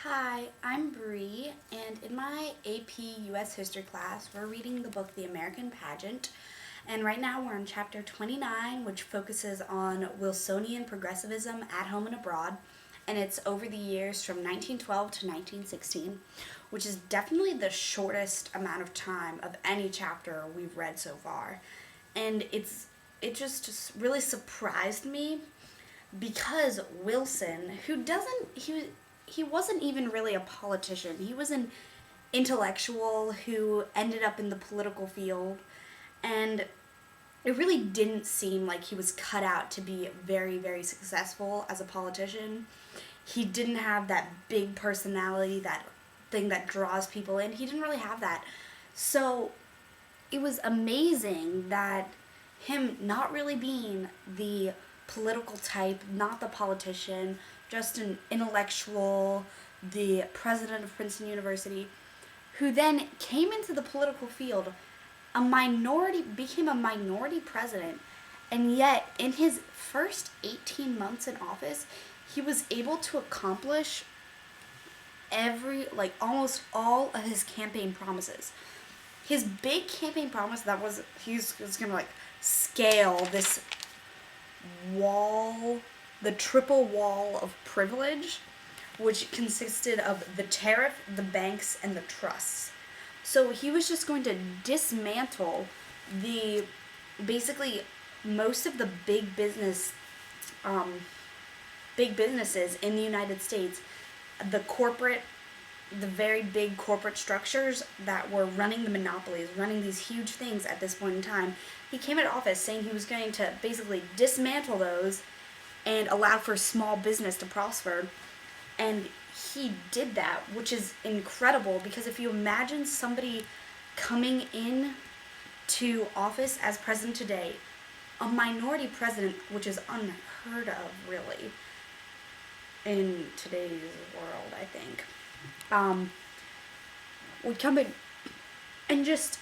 Hi, I'm Bre, and in my AP US History class, we're reading the book The American Pageant, and right now we're on chapter 29, which focuses on Wilsonian progressivism at home and abroad, and it's over the years from 1912 to 1916, which is definitely the shortest amount of time of any chapter we've read so far, and it just really surprised me because Wilson, he wasn't even really a politician. He was an intellectual who ended up in the political field, and it really didn't seem like he was cut out to be very, very successful as a politician. He didn't have that big personality, that thing that draws people in. He didn't really have that. So it was amazing that him not really being the political type, not the politician, just an intellectual, the president of Princeton University, who then came into the political field, became a minority president, and yet in his first 18 months in office, he was able to accomplish almost all of his campaign promises. His big campaign promise he was gonna scale this wall, the triple wall of privilege, which consisted of the tariff, the banks, and the trusts. So he was just going to dismantle basically most of the big businesses in the United States, the very big corporate structures that were running the monopolies, running these huge things at this point in time. He came into office saying he was going to basically dismantle those and allow for small business to prosper. And he did that, which is incredible, because if you imagine somebody coming in to office as president today, a minority president, which is unheard of really in today's world, I think, would come in and just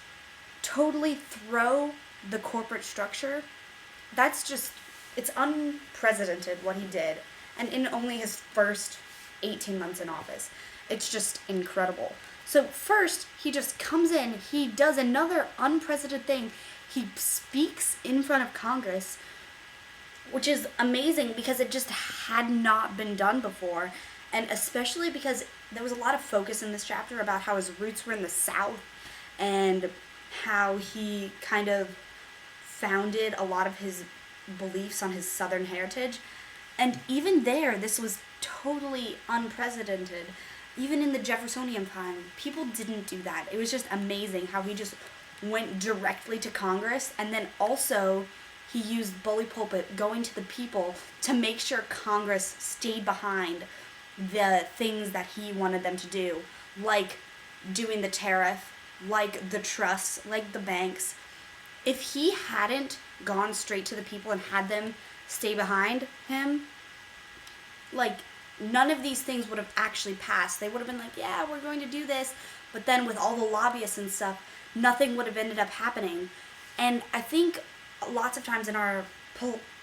totally throw the corporate structure. It's unprecedented what he did, and in only his first 18 months in office. It's just incredible. So first, he just comes in, he does another unprecedented thing. He speaks in front of Congress, which is amazing because it just had not been done before, and especially because there was a lot of focus in this chapter about how his roots were in the South and how he kind of founded a lot of his beliefs on his Southern heritage. And even there, this was totally unprecedented. Even in the Jeffersonian time, people didn't do that. It was just amazing how he just went directly to Congress, and then also he used bully pulpit, going to the people, to make sure Congress stayed behind the things that he wanted them to do, like doing the tariff, like the trusts, like the banks. If he hadn't gone straight to the people and had them stay behind him, none of these things would have actually passed. They would have been like, yeah, we're going to do this, but then with all the lobbyists and stuff, nothing would have ended up happening. And I think lots of times in our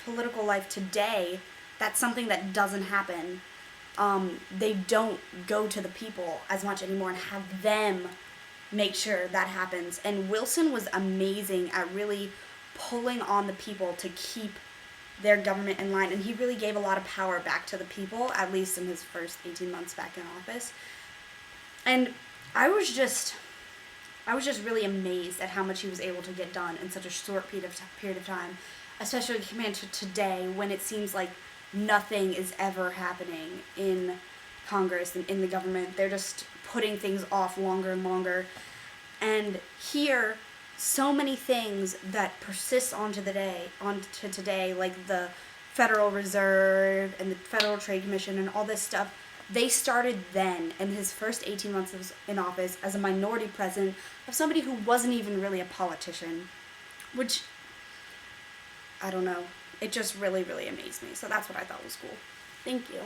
political life today, that's something that doesn't happen. They don't go to the people as much anymore and have them make sure that happens. And Wilson was amazing at really pulling on the people to keep their government in line, and he really gave a lot of power back to the people, at least in his first 18 months back in office. And I was just really amazed at how much he was able to get done in such a short period of time, especially compared to today, when it seems like nothing is ever happening in Congress and in the government. They're just putting things off longer and longer. And here, so many things that persist onto today, like the Federal Reserve and the Federal Trade Commission and all this stuff, they started then in his first 18 months in office as a minority president of somebody who wasn't even really a politician, which, I don't know, it just really, really amazed me. So that's what I thought was cool. Thank you.